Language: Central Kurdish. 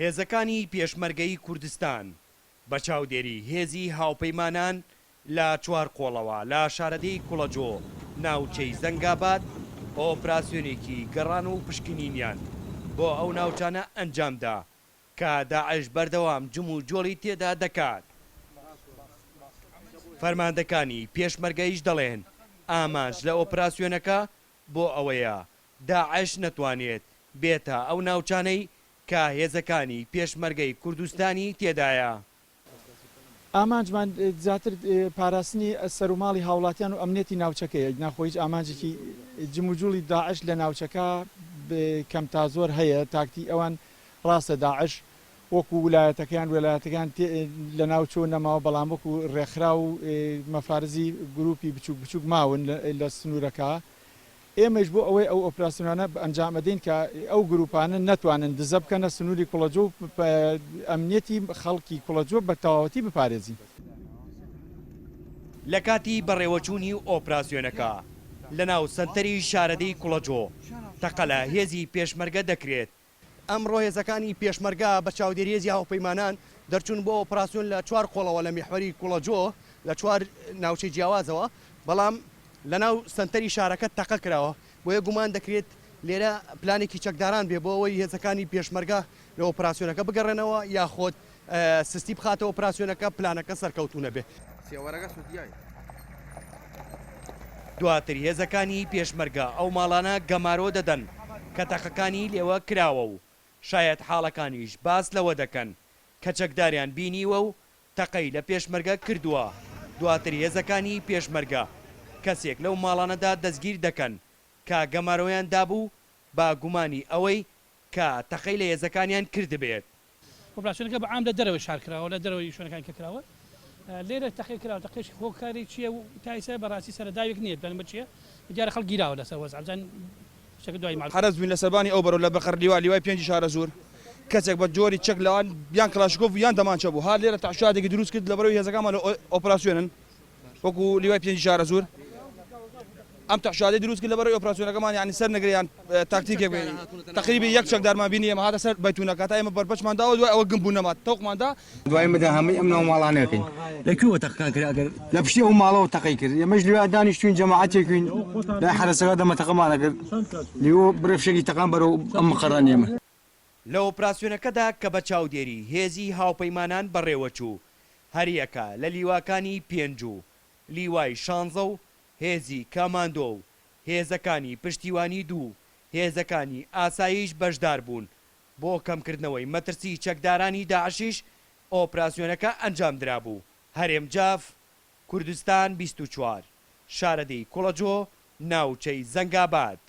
هێزەکانی پێشمەرگەی کوردستان بە چاودێری هێزی هاوپەیمانان لە چوار قۆڵەوە لە شارەدەی کوڵەجۆ ناوچەی زەنگاباد ئۆپراسیۆنێکی گەڕان و پشکنینیان بۆ ئەو ناوچانە ئەنجامدا کە داعش بەردەوام جم و جۆڵی تێدا دەکات. فەرماندەکانی پێشمەرگەیش دەڵێن ئامانج لە ئۆپراسیۆنەکە بۆ ئەوەیە داعش نەتوانێت بێتە ئەو ناوچانەی کە هێزەکانی پێشمەرگەی کوردستانی تێدایە. ئامانجمان زیاتر پاراستنی سەرماڵی هاوڵاتیان و ئەمنێتی ناوچەکەیە ناخۆیش ئامانجێکی جموجوڵی داعش لە ناوچەکە کەم تا زۆر هەیە تاکتی ئەوان ڕاستە داعش وەکو ویلایەتەکان لە ناوچۆ نەماوە بەڵام وەکو ڕێکخرا و مەفارزی گروپی بچوک بچوک ماون لە سنوورەکە ئێمەش بۆ ئەوەی ئەو ئۆپراسیۆنانە ئەنجامەدەین کە ئەو گروپانە نەتوانن دزە بکەنە سنووری کوڵەجۆ و ئەمنیەتی خەڵکی کوڵەجۆ بە تەواوەتی بپارێزین. لە کاتی بەڕێوەچوونی ئۆپراسیۆنەکە لە ناو سەنتەری شارەدەی کوڵەجۆ تەقە لە هێزی پێشمەرگە دەکرێت. ئەمڕۆ هێزەکانی پێشمەرگە بە چاودێری هێزی هاوپەیمانان دەرچوون بۆ ئۆپراسیۆن لە چوار قۆڵەوە لە میحوەری کوڵەجۆ لە چوار ناوچەی جیاوازەوە، بەڵام لە ناو سنتەری شارەکە تەقە کراوە بۆیە گومان دەکرێت لێرە پلانێکی چەکداران بێ بۆ ئەوەی هێزەکانی پێشمەرگە لە ئۆپراسیۆنەکە بگەڕێنەوە یاخۆت سستی بخاتە ئۆپراسیۆنەکە پلانەکە سەرکەوتوونە بێ. دواتر هێزەکانی پێشمەرگە ئەو ماڵانە گەمارۆ دەدەن کە تەقەکانی لێوە کراوە و شاید حاڵەکانیش باس لەوە دەکەن کە چەکداریان بینیوە و تەقەی لە پێشمەرگە کردووە. دواتر هێزەکانی پێشمەرگە کەسێک لەو ماڵانەدا دەستگیر دەکەن کە گەمارۆیان دابوو با گومانی ئەوەی کە تەقەی لە هێزەکانیان کردبێت. ئۆپراسیۆنەکە بەعام لە دەرەوەی شارکراوە لە دەرەوەی شوێنەکان کە کراوە لێرە تەقی کراوە تەقیش خۆکاری چییە و تایسە بەڕاستی سەرداوێک نییە بەن بچیە دیارە خەڵک گیراوە لەسەر وەزعجان شەکە دوای ماڵ حرەز بووین لە سەربانی ئەو بەرەو لە بەخەر لیوای پێنج شارە زۆر کەسێک بە جۆری چەک لەوان بیان کلاشکۆف یان دەمانچە بوو ها لێرە تەعشادێکی دروست کرد لە بەرەوەی هێزەکانمان لە ئۆپراسیۆنن وەکو لیوای پێنج شارە زۆر ئەم تەعشادەی دروست کرد لە بەرەوەی ئۆپراسیۆنەکەمان یعنی سەر نەگریان تاکتیکێک تقریبی یەک چەکدارمان بینی ئێمە هاتە سەر بەیتونەکە تا ئێمە بەربەچمان داوە دوای ئەوە گم بوو نەمات تەوقماندا دوای مەدە هەمووی ئەم ناو ماڵانەکەین لەکوێوە تەقەکان کرد ئەگەر لە پشتی ئەو ماڵەوە تەقەی کرد ئێمەش لێوە دانیشتوین جەماعەتێکین لای حرەسەکە دەمە تەقەمانە کرد لێوە برەفشێکی تەقان بەرەو ئەم مەقەڕان ئێمە. لە ئۆپراسیۆنەکەدا کە بە چاودێری هێزی هاوپەیمانان بەڕێوەچوو هەریەکە لە لیواکانی پێنج و لیوای شانزە و هێزی کاماندۆ و هێزەکانی پشتیوانی دوو هێزەکانی ئاساییش بەشدار بوون بۆ کەمکردنەوەی مەترسی چەکدارانی داعشیش ئۆپراسیۆنەکە ئەنجام درابوو. هەرێم جاف کوردستان 24 شارەدەی کوڵەجۆ ناوچەی زەنگاباد.